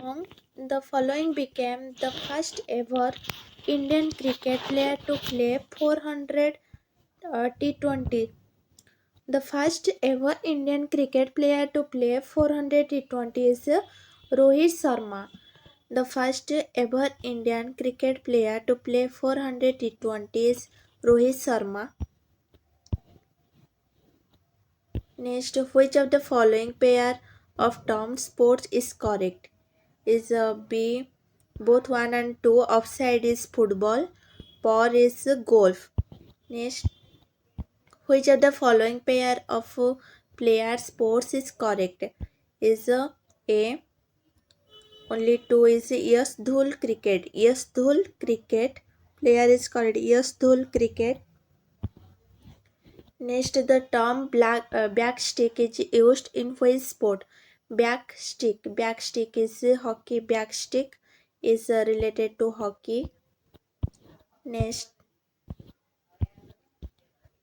The following became the first ever Indian cricket player to play 400 T20. The first ever Indian cricket player to play 400 T20 is Rohit Sharma. The first ever Indian cricket player to play 400 T20 is Rohit Sharma. Next, which of the following pair of term sports is correct? Is B. Both 1 and 2. Offside is football. Par is golf. Next, which of the following pair of player sports is correct? Is A. Only 2 is Yes Dhul cricket. Yes Dhul cricket player is correct. Yes Dhul cricket. Next, the term backstick is used in which sport? Backstick is hockey. Backstick is related to hockey. Next,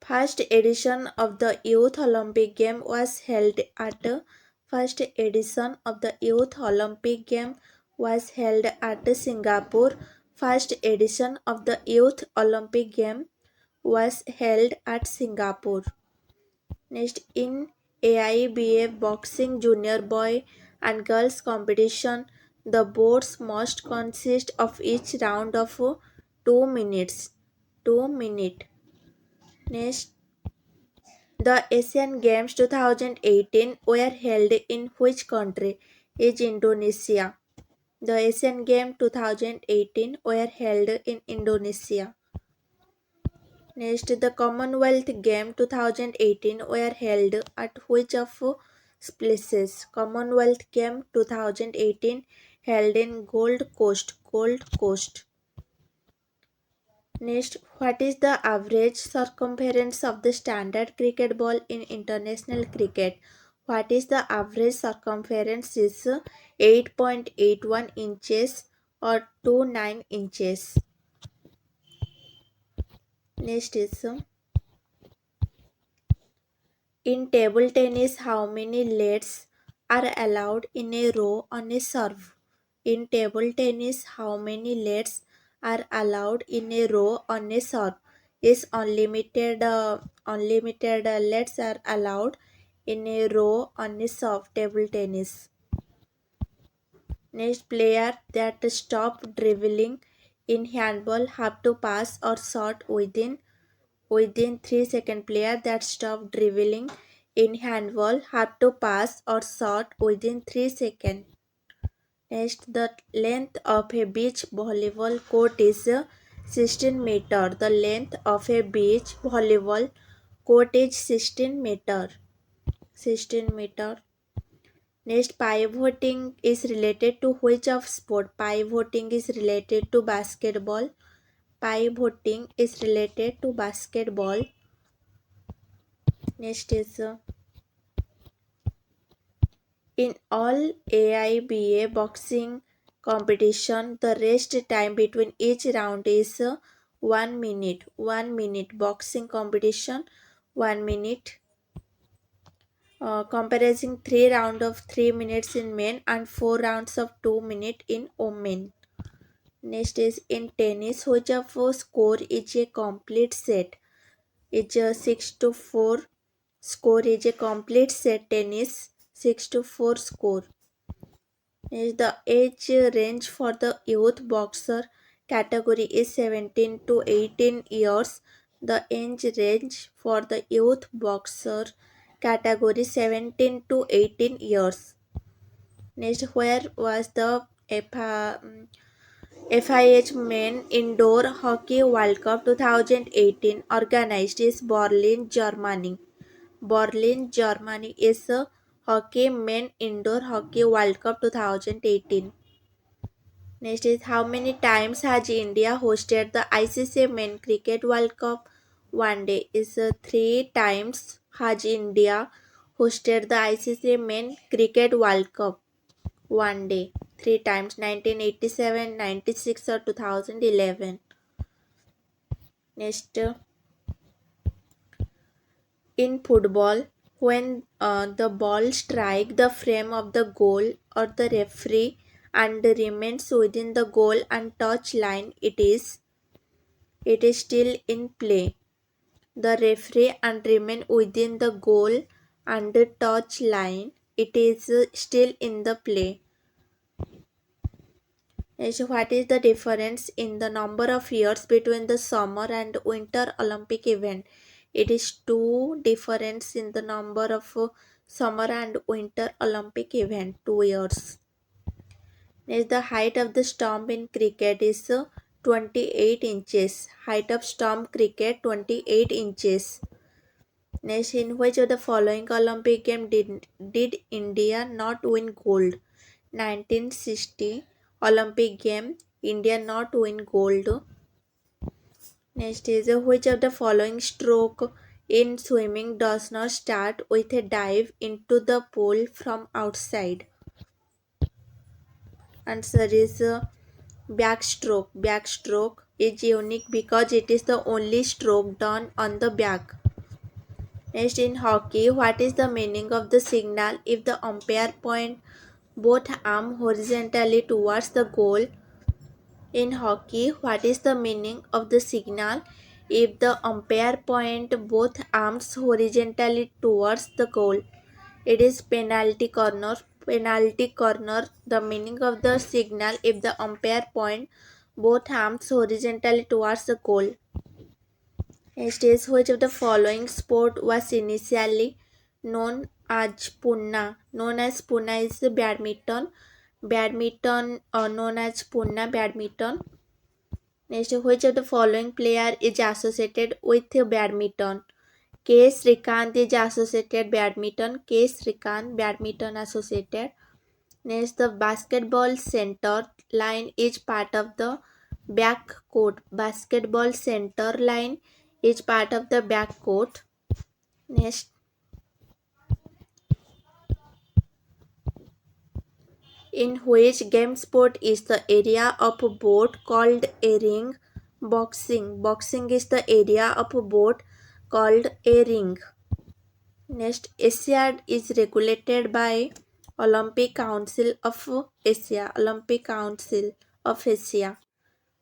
first edition of the Youth Olympic Game was held at first edition of the Youth Olympic Game was held at Singapore. First edition of the Youth Olympic Game was held at Singapore. Next, in AIBA boxing junior boy and girls competition, the bouts must consist of each round of 2 minutes. 2 minutes. Next, the Asian Games 2018 were held in which country? Is Indonesia. The Asian Games 2018 were held in Indonesia. Next, the Commonwealth Games 2018 were held at which of places? Commonwealth Games 2018 held in Gold Coast. Gold Coast. Next, what is the average circumference of the standard cricket ball in international cricket? What is the average circumference? Is 8.81 inches or 29 inches. Next is in table tennis, how many leads are allowed in a row on a serve? In table tennis, how many leads are allowed in a row on a serve? Is unlimited leads are allowed in a row on a serve table tennis. Next, player that stop dribbling in handball have to pass or shot within 3 seconds. Player that stop dribbling in handball have to pass or shot within 3 seconds. Next, the length of a beach volleyball court is 16 meter. The length of a beach volleyball court is 16 meter. 16 meter. Next, pivoting is related to which of sport? Pivoting is related to basketball. Pivoting is related to basketball. Next is in all AIBA boxing competition, the rest time between each round is 1 minute. 1 minute boxing competition, 1 minute. Comprising 3 rounds of 3 minutes in men and 4 rounds of 2 minutes in women. Next is in tennis, which of a score is a complete set? It's a 6-4 score is a complete set tennis. 6-4 score. Next, the age range for the youth boxer category is 17 to 18 years. The age range for the youth boxer category 17 to 18 years. Next, where was the FIH Men Indoor Hockey World Cup 2018 organized? Is Berlin, Germany. Berlin, Germany is a Hockey Men Indoor Hockey World Cup 2018. Next is how many times has India hosted the ICC Men Cricket World Cup? One day is 3 times has India hosted the ICC Men Cricket World Cup. One day, 3 times, 1987, 96 or 2011. Next, in football, when the ball strike the frame of the goal or the referee and remains within the goal and touch line, it is still in play. The referee and remain within the goal and touch line, it is still in the play. So what is the difference in the number of years between the summer and winter Olympic event? It is two difference in the number of summer and winter Olympic event, 2 years. Next, the height of the stump in cricket is 28 inches. Height of stump cricket 28 inches. Next, in which of the following Olympic game did India not win gold? 1960 Olympic game, India not win gold. Next is which of the following stroke in swimming does not start with a dive into the pool from outside? Answer is backstroke. Backstroke is unique because it is the only stroke done on the back. Next, in hockey, what is the meaning of the signal if the umpire point both arms horizontally towards the goal? In hockey, what is the meaning of the signal if the umpire point both arms horizontally towards the goal? It is penalty corner. Penalty corner. The meaning of the signal if the umpire point both arms horizontally towards the goal. Next is which of the following sport was initially known as Punna? Known as Punna is badminton. Badminton known as Punna badminton. Next, which of the following player is associated with badminton? K. Srikant is associated badminton. K. Srikant badminton associated. Next, the basketball center line is part of the back court. Basketball center line is part of the back court. Next, in which game sport is the area of a boat called a ring? Boxing. Boxing is the area of a boat called a ring. Next, Asia is regulated by Olympic Council of Asia. Olympic Council of Asia.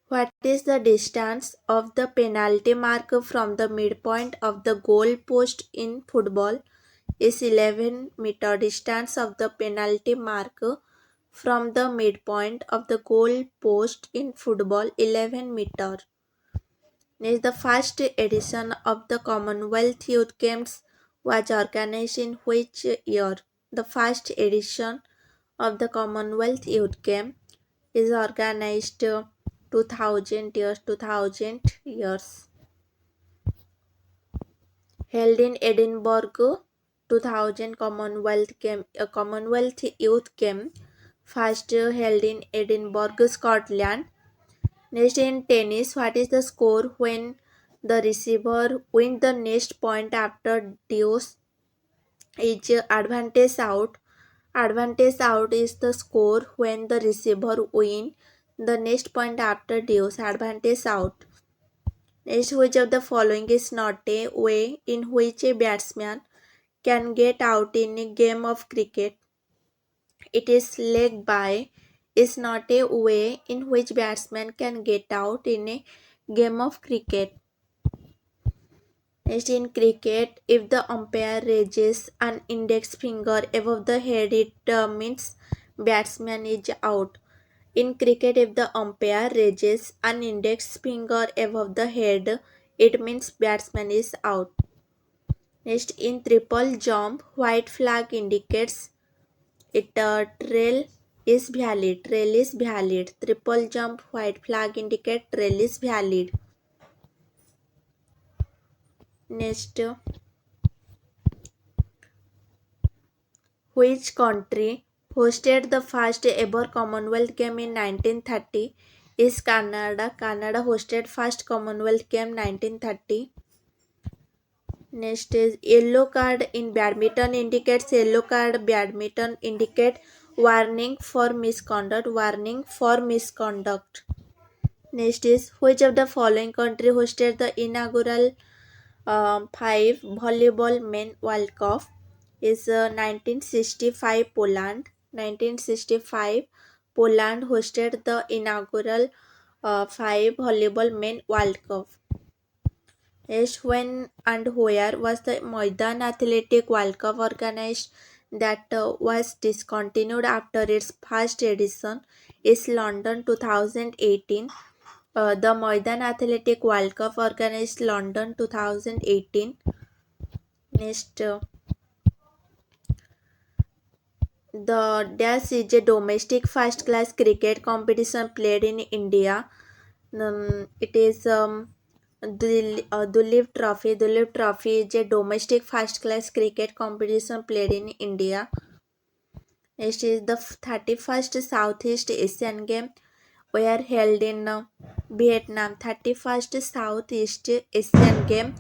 What is the distance of the penalty mark from the midpoint of the goal post in football? Is 11-meter. Distance of the penalty mark from the midpoint of the goal post in football 11-meter. Next, the first edition of the Commonwealth Youth Games was organized in which year? The first edition of the Commonwealth Youth Game is organized 2000 years. Held in Edinburgh, 2000 Commonwealth Youth Game first held in Edinburgh, Scotland. Next, in tennis, what is the score when the receiver wins the next point after deuce? Is advantage out. Advantage out is the score when the receiver wins the next point after deuce. Advantage out. Next, which of the following is not a way in which a batsman can get out in a game of cricket? It is leg by. Is not a way in which batsman can get out in a game of cricket. Next, in cricket, if the umpire raises an index finger above the head, it means batsman is out. In cricket, if the umpire raises an index finger above the head, it means batsman is out. Next, in triple jump, white flag indicates it trail is valid. Trail is valid. Triple jump, white flag indicate trail is valid. Next, which country hosted the first ever Commonwealth Game in 1930? Is Canada. Canada hosted first Commonwealth Game 1930. Next is yellow card in badminton indicates yellow card. Badminton indicate warning for misconduct. Warning for misconduct. Next is which of the following country hosted the inaugural 5 volleyball men World Cup? Is 1965 Poland. 1965 Poland hosted the inaugural five volleyball men World Cup. Yes, when and where was the Maidan Athletic World Cup organized? That was discontinued after its first edition is London 2018. The Maidan Athletic World Cup organized London 2018. Next, the Dash is a domestic first class cricket competition played in India. It is Dulip Trophy. Dulip Trophy is a domestic first class cricket competition played in India. Next is the 31st Southeast Asian Game were held in Vietnam. 31st Southeast Asian Game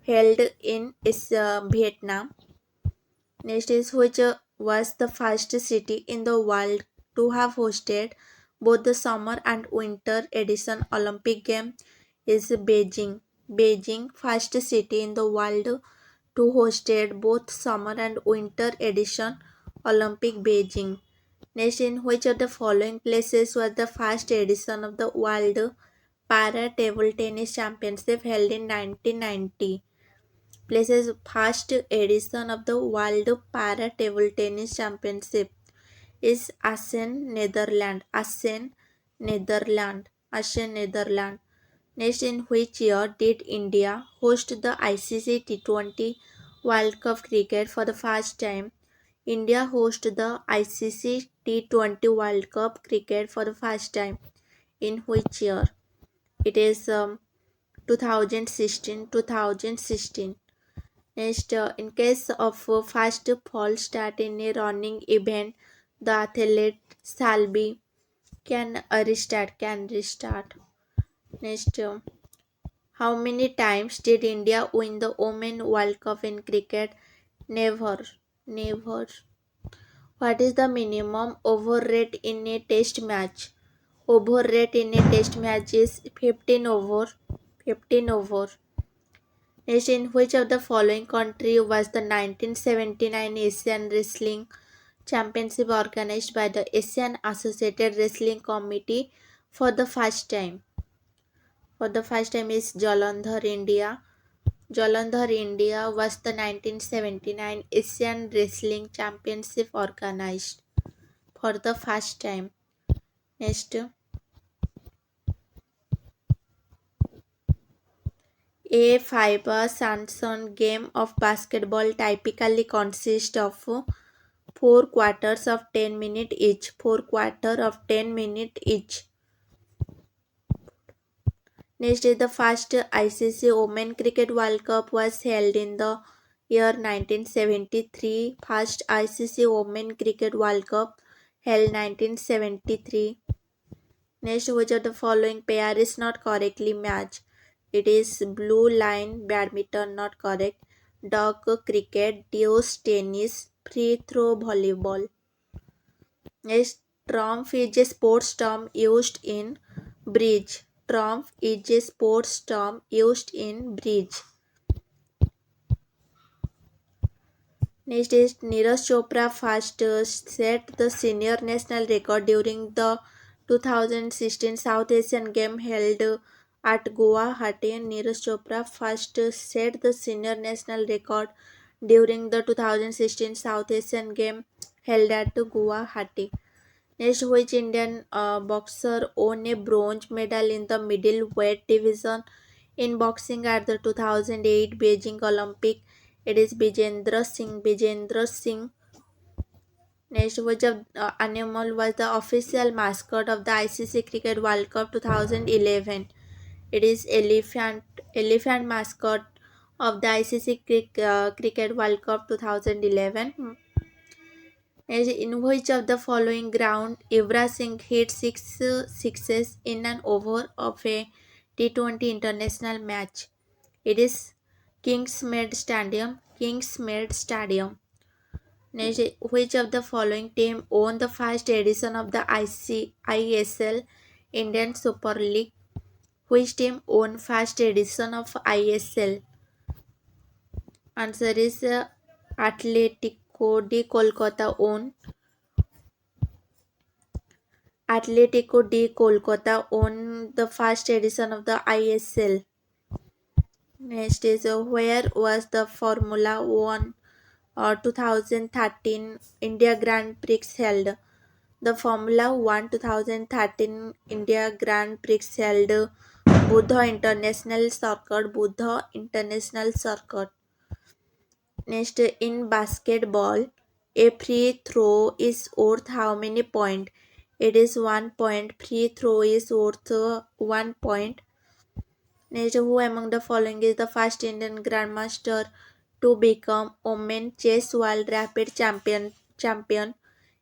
held in Vietnam. Next is which was the first city in the world to have hosted both the summer and winter edition Olympic game is Beijing. Beijing, first city in the world to hosted both summer and winter edition Olympic Beijing. Next, in which of the following places was the first edition of the World Para Table Tennis Championship held in 1990? Places first edition of the World Para Table Tennis Championship is Assen, Netherlands. Assen, Netherlands. Assen, Netherlands. Next, in which year did India host the ICC T20 World Cup cricket for the first time? India hosted the ICC T20 World Cup cricket for the first time. In which year? It is 2016. 2016. Next, in case of fast fall start in a running event, the athlete shall be can restart. Next, how many times did India win the Women World Cup in cricket? Never. Never. What is the minimum over rate in a test match? Over rate in a test match is 15 over. 15 over. Next, in which of the following country was the 1979 Asian Wrestling Championship organized by the Asian Associated Wrestling Committee for the first time? For the first time is Jalandhar, India. Jalandhar, India was the 1979 Asian Wrestling Championship organized for the first time. Next, a five-sanson game of basketball typically consists of four quarters of 10 minutes each. 4 quarters of 10 minutes each. Next is the first ICC Women Cricket World Cup was held in the year 1973. First ICC Women Cricket World Cup held 1973. Next, which of the following pair is not correctly matched? It is blue line badminton, not correct. Dog cricket, deuce tennis, free throw volleyball. Next, trump is a sports term used in bridge. Trump is a sports term used in bridge. Next is Neeraj Chopra first set the senior national record during the 2016 South Asian Game held at Guwahati. Neeraj Chopra first set the senior national record during the 2016 South Asian Game held at Guwahati. Next, which Indian boxer won a bronze medal in the middleweight division in boxing at the 2008 Beijing Olympic? It is Bijendra Singh. Bijendra Singh. Next, which of animal was the official mascot of the ICC Cricket World Cup 2011? It is elephant. Elephant mascot of the ICC Cricket World Cup 2011. In which of the following ground Yuvraj Singh hit six sixes in an over of a T20 international match? It is Kingsmead Stadium. Kingsmead Stadium. Next, which of the following team won the first edition of the ISL Indian Super League? Which team won first edition of ISL? Answer is Atletico de Kolkata won. Atletico de Kolkata won the first edition of the ISL. Next is where was the Formula One 2013 India Grand Prix held? The Formula One 2013 India Grand Prix held Buddha International Circuit. Buddha International Circuit. Next, in basketball, a free throw is worth how many points? It is 1 point. Free throw is worth 1 point. Next, who among the following is the first Indian Grandmaster to become Women Chess World Rapid Champion?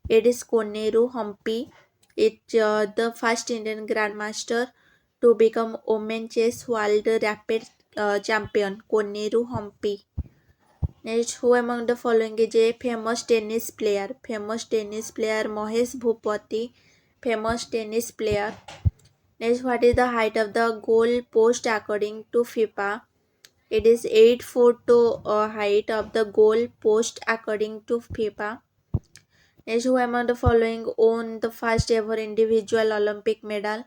It is Koneru Humpy. It's the first Indian Grandmaster to become Women Chess World Rapid Champion. Koneru Humpy. Next, who among the following is a famous tennis player? Famous tennis player Mahesh Bhupati. Famous tennis player. Next, what is the height of the goal post according to FIFA? It is 8 foot height of the goal post according to FIFA. Next, who among the following won the first ever individual Olympic medal?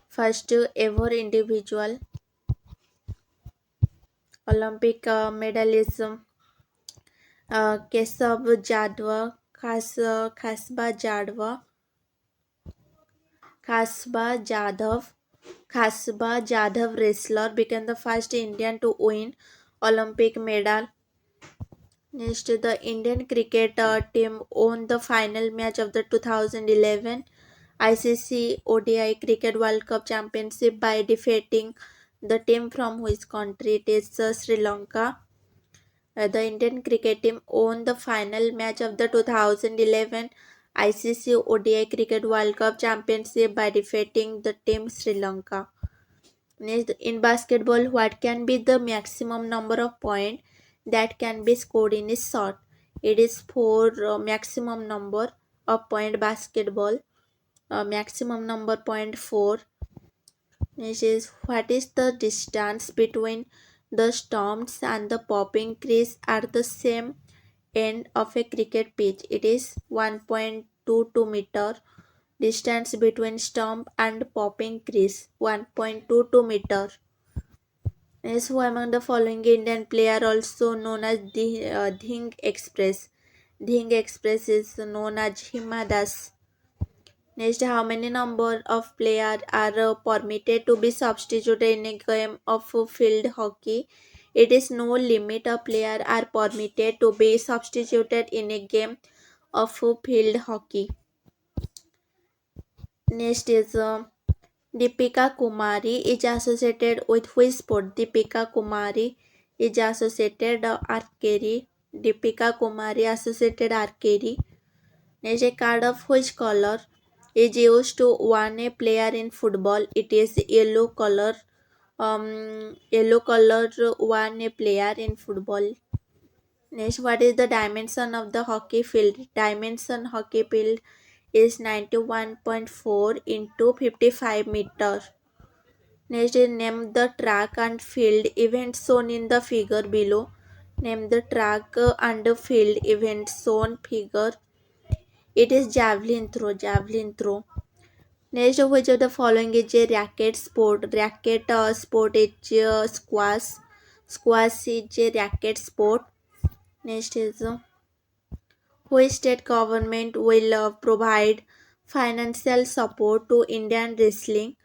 First ever individual Olympic medal is Keshav Jadhav. Kasba Jadhav. Kasba Jadhav wrestler became the first Indian to win Olympic medal. Next, the Indian cricket team won the final match of the 2011 ICC ODI Cricket World Cup Championship by defeating the team from which country? It is Sri Lanka. The Indian cricket team won the final match of the 2011 ICC ODI Cricket World Cup Championship by defeating the team Sri Lanka. Next, in basketball, what can be the maximum number of points that can be scored in a shot? It is 4 maximum number of point basketball. Maximum number point 4. Next is what is the distance between the stumps and the popping crease at the same end of a cricket pitch? It is 1.22 meter. Distance between stump and popping crease 1.22 meter. Is who among the following Indian player also known as Dhing Express? Dhing Express is known as Hima Das. Next, how many number of players are permitted to be substituted in a game of field hockey? It is no limit of players are permitted to be substituted in a game of field hockey. Next is Deepika Kumari is associated with which sport? Deepika Kumari is associated archery. Deepika Kumari associated archery. Next, a card of which color is used to warn a player in football? It is yellow color. Yellow color warn a player in football. Next, what is the dimension of the hockey field? Dimension hockey field is 91.4 into 55 meter. Next is name the track and field events shown in the figure below. Name the track and field events shown figure. It is javelin throw. Javelin throw. Next, which of the following is a racket sport? Racket sport is squash. Squash is a racket sport. Next is which state government will provide financial support to Indian wrestling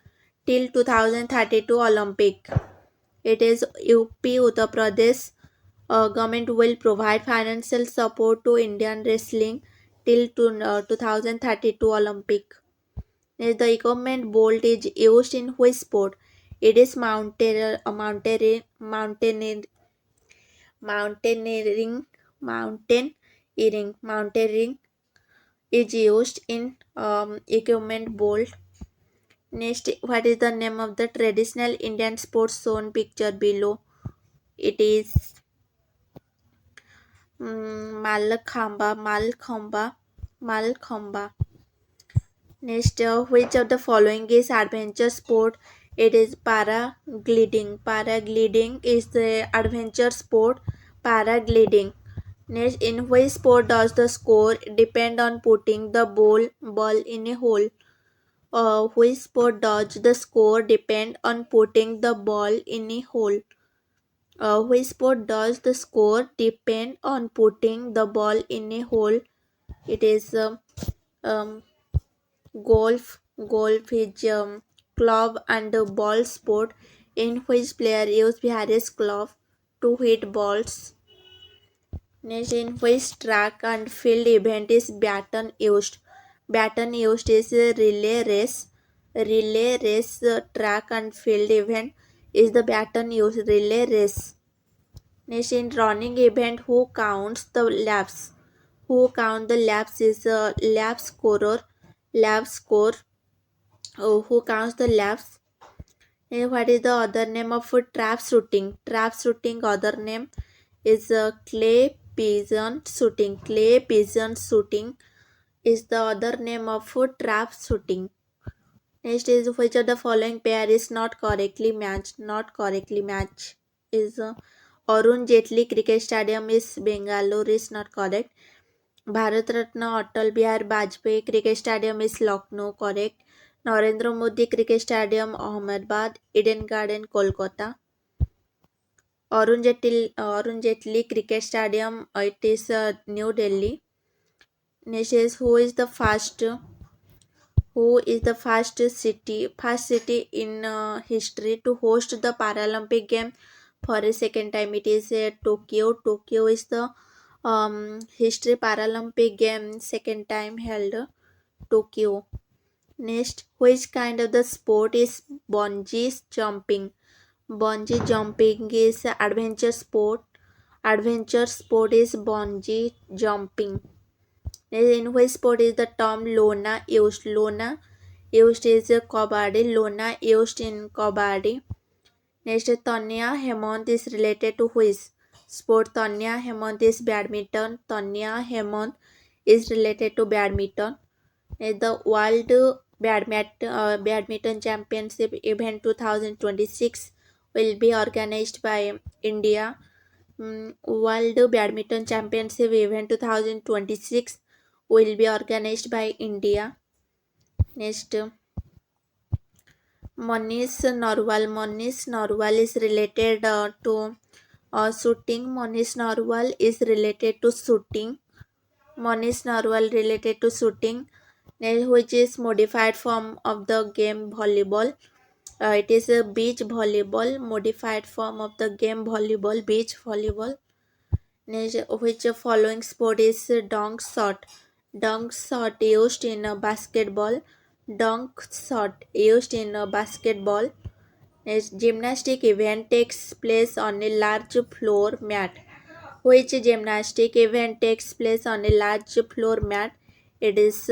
till 2032 Olympic? It is UP Uttar Pradesh. Government will provide financial support to Indian wrestling till 2032 Olympic. Next, the equipment bolt is used in which sport? It is mountaineering. Mountaineering is used in equipment bolt. Next, what is the name of the traditional Indian sports shown picture below? It is Malkhamba. Next, which of the following is adventure sport? It is paragliding. Paragliding is the adventure sport. Paragliding. Next, in which sport does the score depend on putting the ball in a hole? Which sport does the score depend on putting the ball in a hole? Which sport does the score depend on putting the ball in a hole? It is um, golf. Golf is club and ball sport in which player use various club to hit balls. Next, in which track and field event is baton used? Baton used is a relay race. Relay race track and field event is the baton used relay race. Next, in running event, who counts the laps? Who count the laps is a lap scorer. Lap score. Who counts the laps? And what is the other name of trap shooting? Trap shooting other name is clay pigeon shooting. Clay pigeon shooting is the other name of trap shooting. Next is which of the following pair is not correctly matched? Not correctly matched is Arun Jaitley Cricket Stadium is Bangalore is not correct. Bharat Ratna Atal Bihar Vajpayee Cricket Stadium is Lucknow correct. Narendra Modi Cricket Stadium Ahmedabad. Eden Garden Kolkata. Arun Jaitley Cricket Stadium it is New Delhi. Next is who is the first city in history to host the Paralympic game for a second time? It is Tokyo. Tokyo is the history Paralympic game second time held Tokyo. Next, which kind of the sport is bungee jumping? Bungee jumping is adventure sport. Adventure sport is bungee jumping. In which sport is the term Lona used? Lona used is Kabaddi. Lona used in Kabaddi. Next, Tanya Hemant is related to which sport? Tanya Hemant is badminton. Tanya Hemant is related to badminton. The World Badminton Championship event 2026 will be organized by India. World Badminton Championship event 2026 will be organized by India. Next, Manish Narwal is related to shooting. Manish Narwal is related to shooting. Manish Narwal related to shooting, which is modified form of the game volleyball. It is a beach volleyball, modified form of the game volleyball, beach volleyball. Next, which following sport is dunk shot? Dunk shot used in a basketball. Dunk shot used in a basketball. Next, gymnastic event takes place on a large floor mat. Which gymnastic event takes place on a large floor mat? It is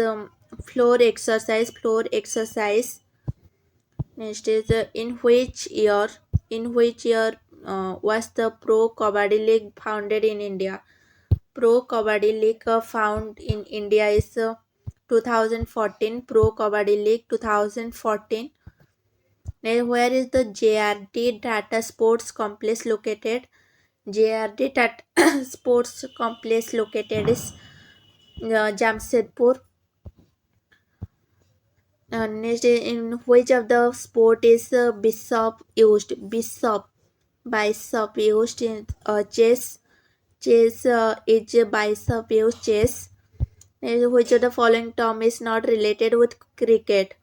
floor exercise. Floor exercise. Next is in which year was the Pro Kabaddi League founded in India? Pro Kabaddi League found in India is 2014. Pro Kabaddi League 2014. Now, where is the JRD Data Sports Complex located? JRD Data Sports Complex located is Jamshedpur. Next, in which of the sport is bishop used? Bishop used in chess. Chess is bishop used chess. Next, which of the following term is not related with cricket?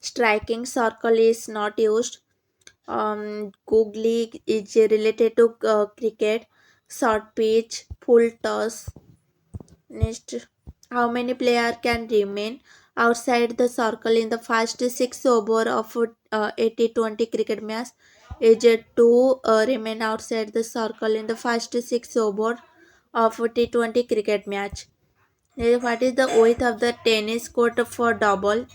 Striking circle is not used. Googly is related to cricket. Short pitch, full toss. Next, how many players can remain outside the circle in the first 6 overs of 80-20 cricket match? Is it two remain outside the circle in the first 6 overs of 80-20 cricket match? What is the width of the tennis court for double?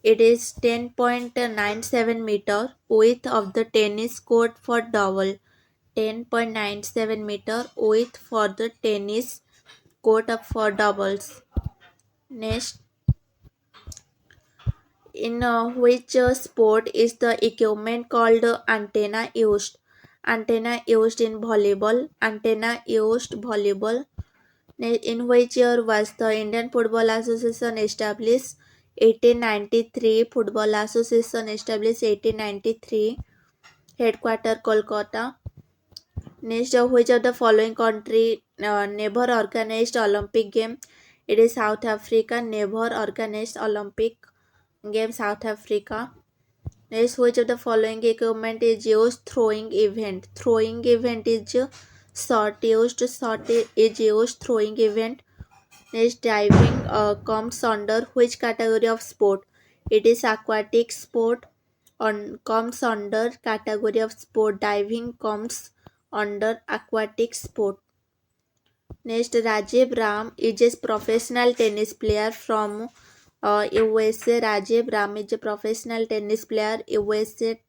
It is 10.97 meter. Width of the tennis court for double. 10.97 meter width for the tennis court for doubles. Next, in which sport is the equipment called antenna used? Antenna used in volleyball. Antenna used volleyball. In which year was the Indian Football Association established? 1893 Football Association established 1893. Headquarter Kolkata. Next, which of the following country never organized Olympic game? It is South Africa. Never organized Olympic game. South Africa. Next, which of the following equipment is used throwing event? Throwing event is shot used. Shot is used throwing event. Next, diving comes under which category of sport? It is aquatic sport. Comes under category of sport. Diving comes under aquatic sport. Next, Rajiv Ram is a professional tennis player from USA. Rajiv Ram is a professional tennis player USA